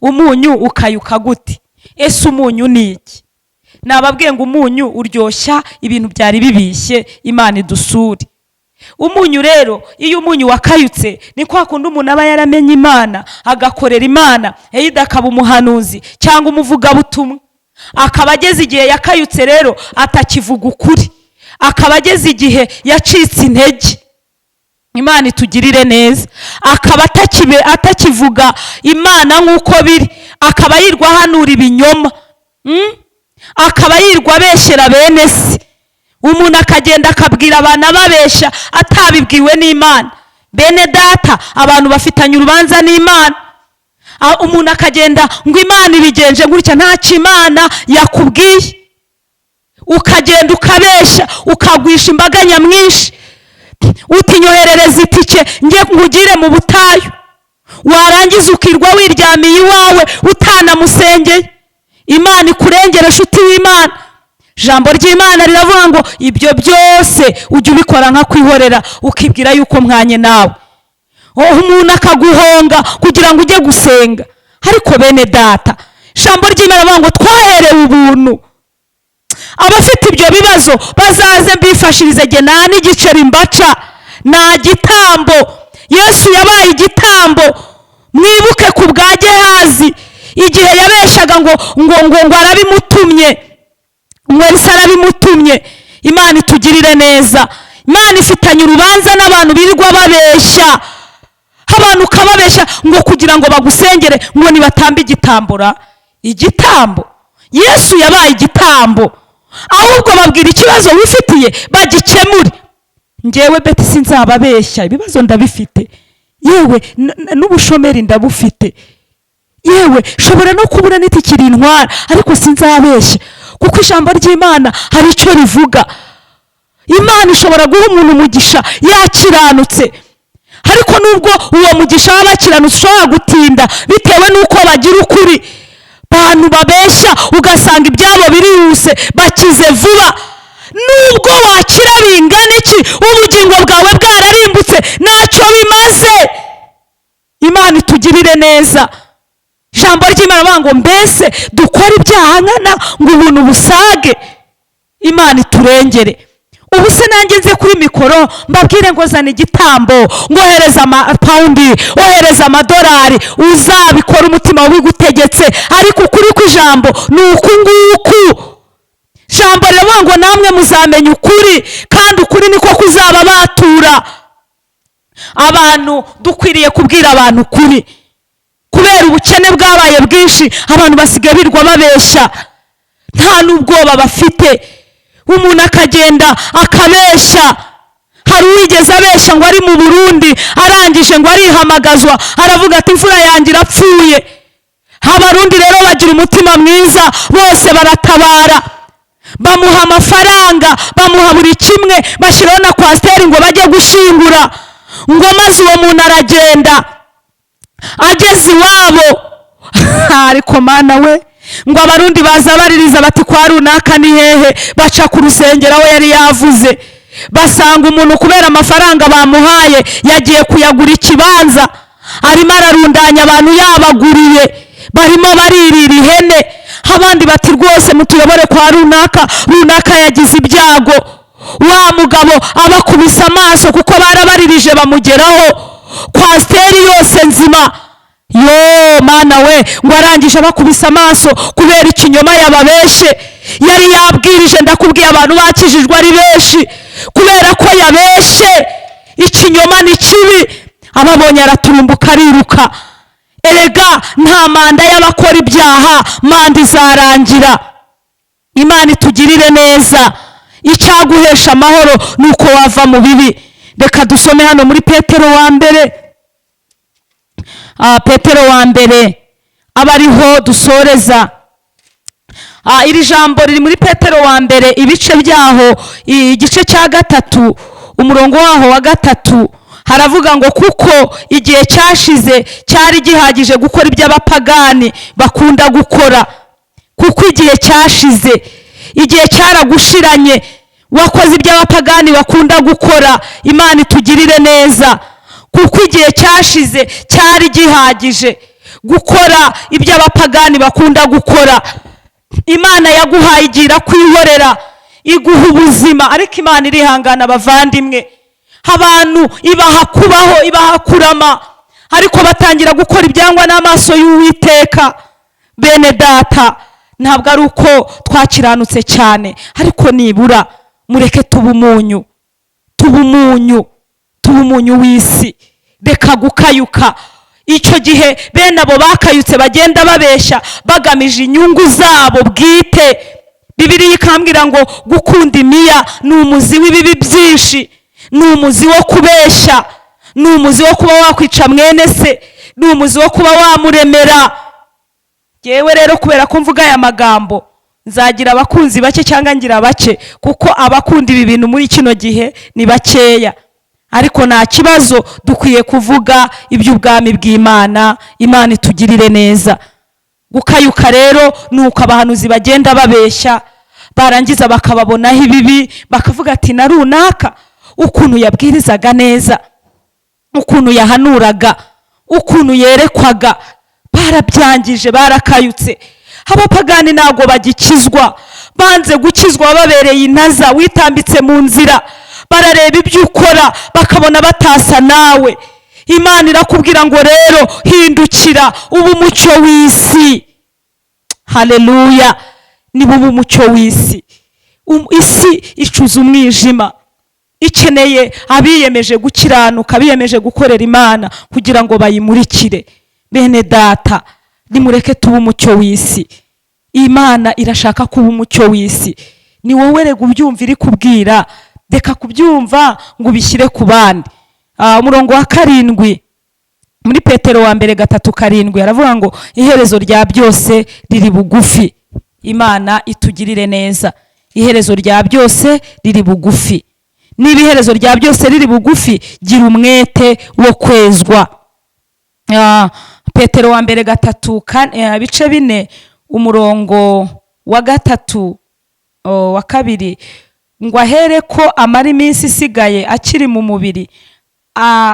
Umunyu ukayuka gute? Ese umunyu ni iki? Nababwiye ngo umunyu uryoshya ibintu byari bibishye. Imana idusure. Umunyu rero iyo umunyu wakayutse ni kwa kundi umuntu aba yaramenye Imana, agakorera Imana, eyida akaba umuhanuzi cyangwa umuvugabutumwa, akaba ageze igihe yakayutse rero atakivuga ukuri, akaba ageze igihe yacitse intege. Imana itugirire neza. Akaba atakivuga Imana nk'uko biri, akaba yirwa hanura ibinyoma, akaba yirwa abeshyera bene se. Umuntu akagenda akabwira abantu ababeshya atabibwiwe n'Imana. Bene data, abantu bafitanye urubanza n'Imana. Umuntu akagenda ngo Imana ibigenje gutya, ntacyo Imana yakubwiye. Ukagenda ukabeshya ukagwisha imbaga nyamwinshi, utinyoherereza itike ngiye nkugire mu butayu, warangiza ukirwa wiryamiye iwawe utanamusengeye. Imana ikurengere nshuti y'Imana. Ijambo ry'Imana riravuga ngo ibyo byose ujye ubikora nka kwihorera, ukibwira yuko mwanye nawe. Umuntu akaguhonga kugira ngo ujye gusenga. Ariko bene data, ijambo ry'Imana riravuga ngo twaherewe ubuntu. Abafite ibyo bibazo bazaze mbifashirize, jye nta n'igiceri mbaca, nta gitambo. Yesu yabaye igitambo. Mwibuke ku bwa Gehazi igihe yabeshaga ngo arabimutumye, Mwese arabimutumye. Imana itugirire neza. Imana ifitanye urubanza n'abantu birirwa babeshya. Abantu ukababeshya ngo kugira ngo bagusengere ngo nibatambe igitambura. Igitambo. Yesu yabaye igitambo. Ahubwo babwira ikibazo wifitiye bagikemure. Njyewe Betty sinzababeshya, ibibazo ndabifite. Yewe n'ubushomeri ndabufite. Yewe shobora no kubura n'itikiri intwara, ariko sinzabeshya. Kuko ijambo ry'Imana hari icyo rivuga. Imana ishobora guha umuntu umugisha yakiranutse, ariko nubwo uwo mugisha w'abakiranutse ushobora gutinda bitewe n'uko bagira ukuri. Abantu babeshya ugasanga ibyabo birihuse, bakize vuba. Nubwo wakira bingana iki, ubugingo bwawe bwararimbutse, ntacyo bimaze. Imana itugirire neza. Ijambo ry'Imana bavuga ngo mbese dukora ibyaha nkana ngo ubuntu busage. Imana iturengere. Ubu se nanjye nze kuri mikoro mbabwire ngo zana igitambo, ngohereza amapawundi, ohereza amadolari, uzabikora umutima wigutegetse. Ariko ukuri kw'ijambo ni uku nguku. Ijambo riravuga ngo namwe muzamenya ukuri, kandi ukuri niko kuzaba batura. Abantu dukwiriye kubwira abantu ukuri. Kubera ubukene bwabaye bwinshi, abantu basigaye birwa babeshya, nta n'ubwoba bafite. Umuntu akagenda akabeshya. Hari uwigeze abeshya ngo ari mu Burundi, arangije ngo arihamagazwa aravuga ati imfura yanjye irapfuye. Abarundi rero bagira umutima mwiza, bose baratabara, bamuha amafaranga, bamuha buri kimwe, bashyiraho na kwasiteri ngo bajye gushingura, ngo maze uwo muntu aragenda, ageze iwabo ariko mana we, ngo abarundi baza baririza bati kwa runaka ni hehe, baca ku rusengero aho yari yavuze, basanga umuntu kubera amafaranga bamuhaye yagiye kuyagura ikibanza, arimo ararundanya abantu yabaguriye, barimo baririra ihene. Abandi bati rwose mutuyobore kwa runaka, runaka yagize ibyago. Wa mugabo abakubise amaso kuko barabaririje bamugeraho, kwasiteri yose nzima, yo mana we, ngo arangije abakubise amaso kubera ikinyoma yababeshe. Yari yabwirije, ndakubwiye abantu bakijijwe ari benshi kubera ko yabeshe. Ikinyoma ni kibi, ababonye araturumbuka ariruka. Erega nta manda y'abakora ibyaha, manda izarangira. Imana itugirire neza, icyaguhesha amahoro nuko wava mu bibi. Reka dusome hano muri Petero wa mbere, Petero wa mbere aba ariho dusoreza. Iri jambo riri muri Petero wa mbere, ibice byaho, igice cya 3 umurongo waho wa 3, haravuga ngo kuko igihe cyashize cyari gihagije gukora iby'abapagani bakunda gukora. Kuko igihe cyashize, igihe cyaragushiranye, wakoze iby'abapagani bakunda gukora. Imana itugirire neza, kuko igihe cyashize cyari gihagije gukora iby'abapagani bakunda gukora. Imana yaguhaye igira kwihorera, iguha ubuzima, ariko Imana irihangana abavandimwe. Abantu ibaha kubaho, ibaha kurama, ariko batangira gukora ibyangwa n'amaso y'Uwiteka. Bene data, ntabwo ari uko twakiranutse cyane, ariko nibura mureke tuba umunyu, tuba umunyu, tuba umunyu w'isi. Reka gukayuka. Icyo gihe bene abo bakayutse bagenda babeshya bagamije inyungu zabo bwite. Bibiliya ikambwira ngo gukunda imiya ni umuzi w'ibibi byinshi, ni umuzi wo kubeshya, ni umuzi wo kuba wakwica mwene se, ni umuzi wo kuba wamuremera. Yewe rero kubera ko mvuga aya magambo, nzagira abakunzi bake cyangwa ngira bake, kuko abakunda ibi bintu muri kino gihe ni bakeya. Ariko nta kibazo, dukwiye kuvuga iby'ubwami bw'Imana. Imana itugirire neza. Gukayuka rero nuko abahanuzi bagenda babeshya, barangiza bakababonaho ibibi, bakavuga ati na runaka ukuntu yabwirizaga neza, ukuntu yahanuraga, ukuntu yerekwaga, barabyangije, barakayutse. Abapagani ntago bagikizwa, banze gukizwa babereye intaza, witambitse mu nzira, barareba ibyo ukora bakabona batasa nawe. Imana irakubwira ngo rero hindukira, ubu umucyo w'isi. Haleluya, ni bubu umucyo w'isi. Isi icuza umwijima, ikeneye abiyemeje gukiranuka, abiyemeje gukorera Imana kugira ngo bayimurikire. Bene data, nimureke tuba umucyo w'isi. Imana irashaka kuba umucyo w'isi. Ni wowe rega ubyumva iri kubwira, reka kubyumva ngo ubishyire ku bandi. Umurongo wa 7 muri Petero wa mbere 3:7 aravuga ngo iherezo rya byose riri bugufi. Imana itugirire neza. Iherezo rya byose riri bugufi. Niba iherezo rya byose riri bugufi, gira umwete wo kwezwa. Petero wa mbere 3 ibice 4 umurongo wa 3 wa 2, ngo ahere ko amara iminsi isigaye akiri mu mubiri,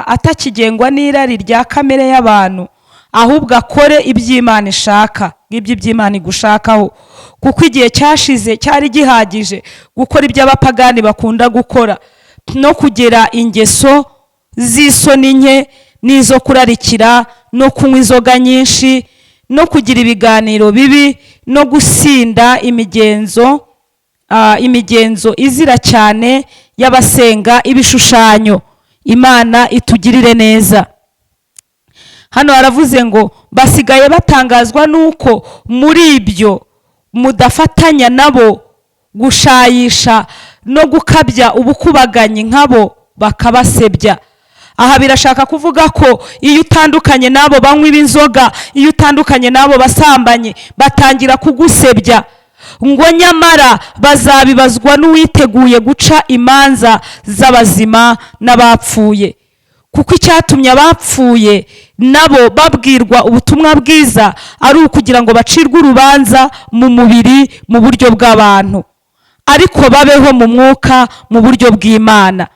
atakigengwa n'irari rya kamere y'abantu, ahubwo akore iby'Imana ishaka, iby'Imana igushakaho. Kuko igihe cyashize cyari gihagije gukora iby'abapagani bakunda gukora, no kugera ingeso z'isoni nke n'izo kurarikira, no kunywa inzoga nyinshi, no kugira ibiganiro bibi, no gusinda imigenzo izira cyane y'abasenga ibishushanyo. Imana itugirire neza. Hano haravuze ngo basigaye batangazwa nuko muri ibyo mudafatanya nabo, gushayisha no gukabya ubukubaganyi nkabo bakabasebya. aha birashaka kuvuga ko iyo utandukanye n'abo banywi b'inzoga, iyo utandukanye n'abo basambanyi, batangira kugusebya ngo nyamara bazabibazwa n'uwiteguye guca imanza z'abazima n'abapfuye. Kuko icyatumye abapfuye nabo babwirwa ubutumwa bwiza ari ukugira ngo bacirwe urubanza mu mubiri mu buryo bw'abantu, ariko babeho mu mwuka mu buryo bw'Imana.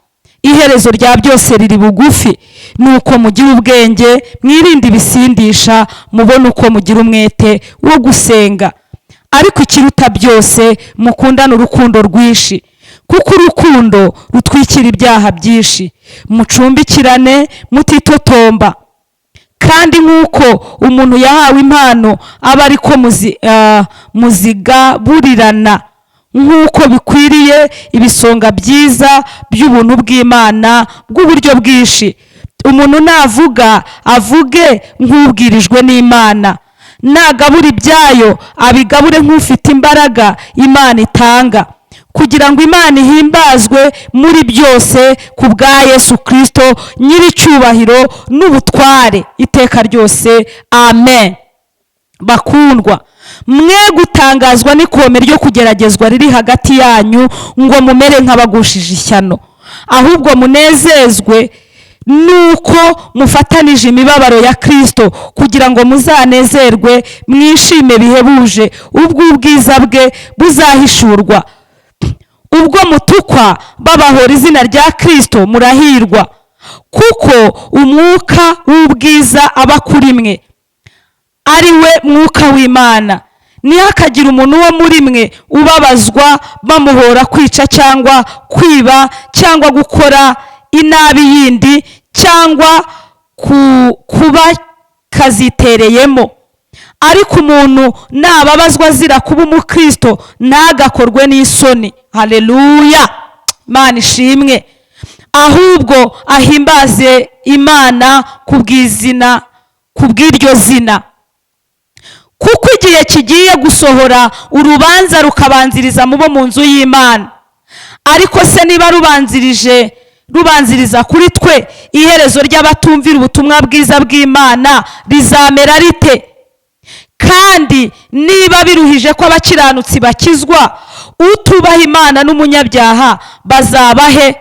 Iherezo rya byose riri bugufi, nuko mugira ubwenge, mwirinde ibisindisha, mubone uko mugira umwete wo gusenga. Ariko ikiruta byose mukundane urukundo rwinshi, kuko urukundo rutwikira ibyaha byinshi. Mucumbikirane mutitotomba, kandi nk'uko umuntu yahawe impano aba ariko muzigaburirana, nk'uko bikwiriye ibisonga byiza by'ubuntu bw'Imana bw'uburyo bwinshi. Umuntu navuga avuge nk'ubwirijwe n'Imana, nagabura ibyayo abigabure nk'ufite imbaraga Imana itanga, kugira ngo Imana ihimbazwe muri byose ku bwa Yesu Kristo nyiricyubahiro n'ubutware iteka ryose. Amen. Bakundwa, mwe gutangazwa n'ikome ryo kugeragezwa riri hagati yanyu ngo mumere nk'abagushije ishyano, ahubwo munezezwe nuko mufatanije imibabaro ya Kristo, kugira ngo muzanezerwe mwishime bihebuje ubwo ubwiza bwe buzahishurwa. Ubwo mutukwa babahora izina rya Kristo murahirwa, kuko umwuka w'ubwiza aba kuri mwe, ari we mwuka w'Imana. Ntihakagire umuntu wo muri mwe ubabazwa bamuhora kwica cyangwa kwiba cyangwa gukora inabi yindi cyangwa kuba kazitereyemo. Ariko umuntu nababazwa azira kuba umukristo ntagakorwe n'isoni. Haleluya, Imana ishimwe. Ahubwo ahimbaze Imana kubw'iryo zina, kuko igihe kigiye gusohora urubanza rukabanziriza mu bo mu nzu y'Imana. Ariko se niba rubanziriza kuri twe, iherezo ry'abatumvira ubutumwa bwiza bw'Imana rizamera rite? Kandi niba biruhije ko abakiranutsi bakizwa, utubaha Imana n'umunyabyaha bazabahe?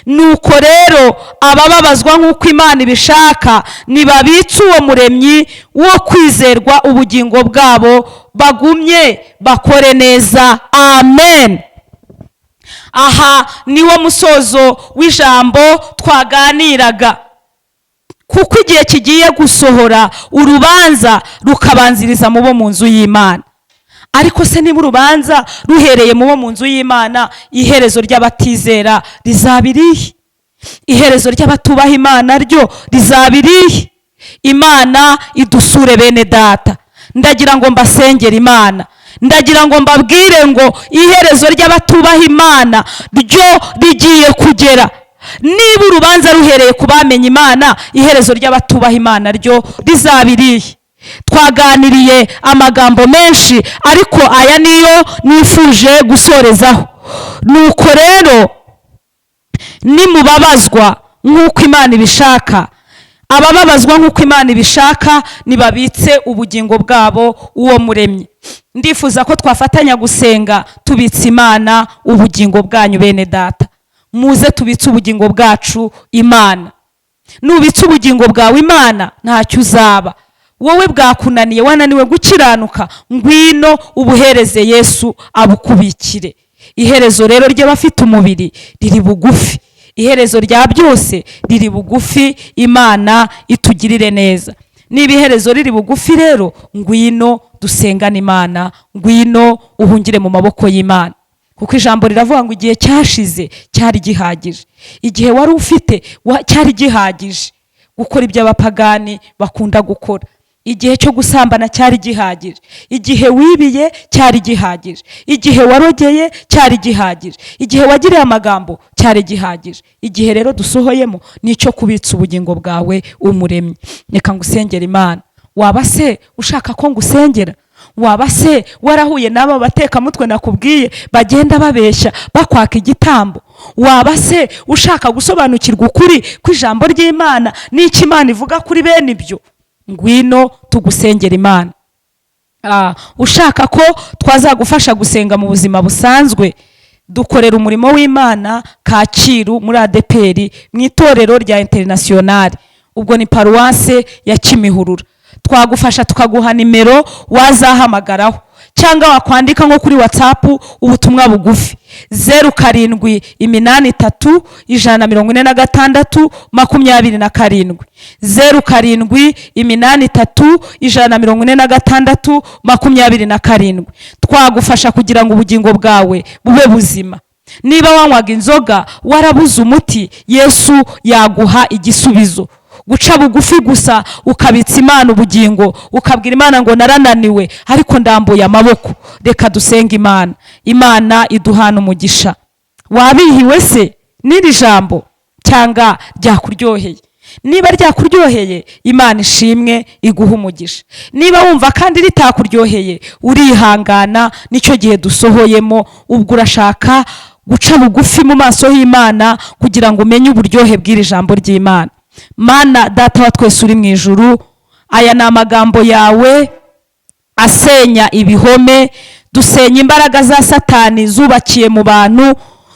Nuko rero abababazwa nk'uko Imana ibishaka nibabitse uwo muremyi wo kwizerwa ubugingo bwabo, bagumye bakore neza. Amen. Aha niwo musozo w'ijambo twaganiraga. Kuko igihe kigiye gusohora urubanza rukabanziriza mu bo mu nzu y'Imana. Ariko se niba urubanza ruhereye mu bo mu nzu y'Imana, iherezo ry'abatizera rizabirihe? Iherezo ry'abatubaha Imana ryo rizabirihe? Imana idusure bene data. Ndagira ngo mbasengere Imana, ndagira ngo mbabwire ngo iherezo ry'abatubaha Imana ryo rigiye kugera. Niba urubanza ruhereye ku bamenye Imana, iherezo ry'abatubaha Imana ryo rizabirihe? Twaganiriye amagambo menshi, ariko aya niyo nifuje gusorezaho. Nuko rero nimubabazwa nk'uko Imana ibishaka, abababazwa nk'uko Imana ibishaka nibabitse ubugingo bwabo uwo muremyi. Ndifuza ko twafatanya gusenga tubitse Imana ubugingo bwanyu bene data. Muze tubitse ubugingo bwacu Imana. Nubitse ubugingo bwawe Imana, ntacyo uzaba. Wowe bwakunaniye, wananiwe gukiranuka, ngwino ubuhereze Yesu abukubikire. Iherezo rero ry'abafite umubiri riri bugufi, iherezo rya byose riri bugufi. Imana itugirire neza. Niba iherezo riri bugufi rero, ngwino dusengane Imana, ngwino uhungire mu maboko y'Imana. Kuko ijambo riravuga ngo igihe cyashize cyari gihagije. Igihe wari ufite cyari gihagije gukora iby'abapagani bakunda gukora. Igihe cyo gusambana cyari gihagije. Igihe wibiye cyari gihagije. Igihe warogeye cyari gihagije. Igihe wagiriye amagambo cyari gihagije. Igihe rero dusohoyemo nicyo kubitsa ubugingo bwawe umuremyi. Reka ngusengera Imana. Waba se ushaka ko ngusengera? waba se warahuye n'aba batekamutwe nakubwiye bagenda babeshya bakwaka igitambo? Waba se ushaka gusobanukirwa ukuri kw'ijambo ry'Imana n'icyo Imana ivuga kuri bene ibyo? Ngwino tugusengera Imana. Ushaka ko twazagufasha gusenga mu buzima busanzwe, dukorera umurimo w'Imana Kacyiru muri ADPR mu itorero rya Internationale, ubwo ni paruwase ya Kimihurura. Twagufasha tukaguha nimero wazahamagaraho, cyangwa wakwandika nko kuri WhatsApp ubutumwa bugufi 0783146227 0783146227. Twagufasha kugira ngo ubugingo bwawe bube buzima. Niba wanywaga inzoga warabuze umuti, Yesu yaguha igisubizo. Guca bugufi gusa ukabitsa Imana ubugingo, ukabwira Imana ngo narananiwe ariko ndambuye amaboko, reka dusenga Imana. Imana iduhana umugisha. Wabihiwe se n'iri jambo cyangwa ryakuryoheye? Niba ryakuryoheye, Imana ishimwe iguha umugisha. Niba wumva kandi ritakuryoheye, urihangana, nicyo gihe dusohoyemo. Ubwo urashaka guca bugufi mu maso y'Imana kugira ngo umenye uburyohe bw'iri jambo ry'Imana. Mana data wa twese uri mu ijuru, aya ni amagambo yawe asenya ibihome. Dusenye imbaraga za Satani zubakiye mu bantu,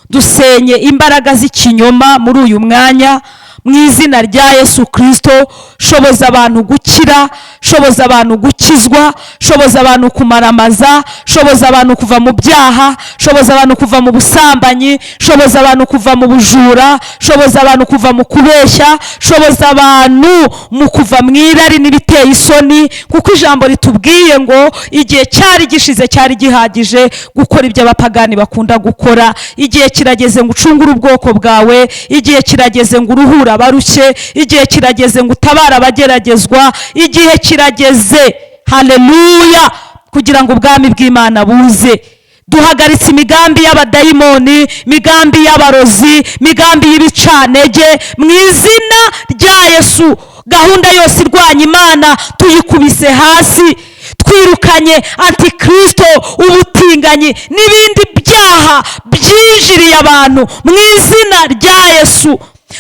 dusenye imbaraga z'ikinyoma muri uyu mwanya mu izina rya Yesu Kristo. Shoboza abantu gukira, shoboza abantu gukizwa, shoboza abantu kumaramaza, shoboza abantu kuva mu byaha, shoboza abantu kuva mu busambanyi, shoboza abantu kuva mu bujura, shoboza abantu kuva mu kubeshya, shoboza abantu mu kuva mu irari n'ibiteye isoni, kuko ijambo ritubwiye ngo igihe cyari gishize cyari gihagije gukora ibyo abapagani bakunda gukora. Igihe kirageze ngo ucungure ubwoko bwawe, igihe kirageze ngo uruhure abarushye, igihe kirageze ngo utabara abageragezwa, igihe kirageze, haleluya, kugira ngo ubwami bw'Imana buze. Duhagaritse imigambi y'abadayimoni, imigambi y'abarozi, imigambi y'ibicantege mu izina rya Yesu. Gahunda yose irwanya Imana tuyikubise hasi. Twirukanye antikristo, ubutinganyi n'ibindi byaha byinjiriye abantu mu izina rya Yesu.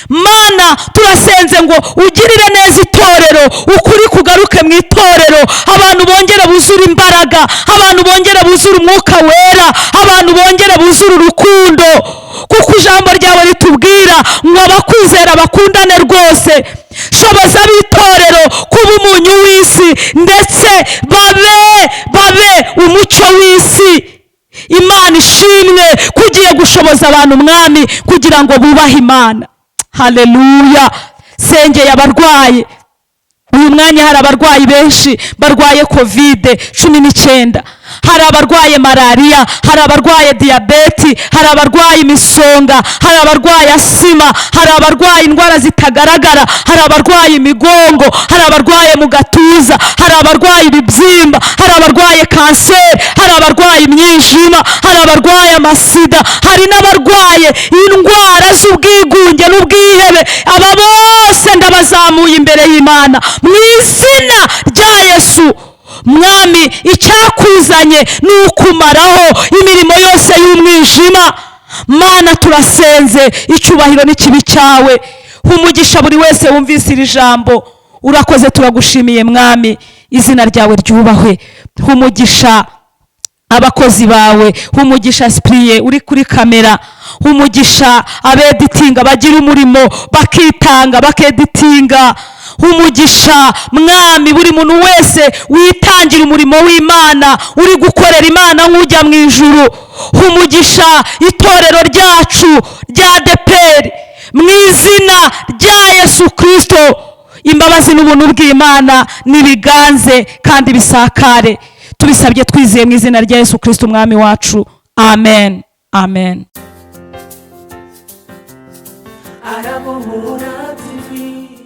Mana turasenze ngo ugirire neza itorero, ukuri kugaruke mu itorero, abantu bongere buzure imbaraga, abantu bongere buzure umwuka wera, abantu bongere buzure urukundo, kuko ijambo ryawe ritubwira ngo abakwizera bakundane rwose. Shoboza ab'itorero kuba umunyu w'isi ndetse babe umucyo w'isi. Imana ishimwe kugiye gushoboza abantu mwami kugira ngo bubahe Imana. Haleluya. Sengeye abarwayi. Uyu mwanya hari abarwayi benshi barwaye COVID-19, hari abarwaye malaria, hari abarwaye diyabeti, hari abarwaye imisonga, hari abarwaye asima, hari abarwaye indwara zitagaragara, hari abarwaye imigongo, hari abarwaye mu gatuza, hari abarwaye ibibyimba, hari abarwaye kanseri, hari abarwaye imyijima, hari abarwaye amasida, hari n'abarwaye indwara z'ubwigunge n'ubwihebe. Aba bose ndabazamuye imbere y'Imana mu izina rya Yesu. Mwami icyakuzanye ni ukumaraho imirimo yose y'umwijima. Mana turasenze, icyubahiro n'ikibi cyawe. Umugisha buri wese wumvise iri jambo. Urakoze, turagushimiye Mwami, izina ryawe ryubahwe. Umugisha abakozi bawe, umugisha Cyprien uri kuri kamera, umugisha abeditinga bagira umurimo bakitanga bakeditinga, umugisha Mwami buri muntu wese witangira umurimo w'Imana uri gukorera Imana nk'ujya mu ijuru. Umugisha itorero ryacu rya ADPR mu izina rya Yesu Kristo. Imbabazi n'ubuntu bw'Imana nibiganze kandi bisakare. Tubisabye twizeye mu izina rya Yesu Kristo umwami wacu. Amen. Amen.
Arabohora TV.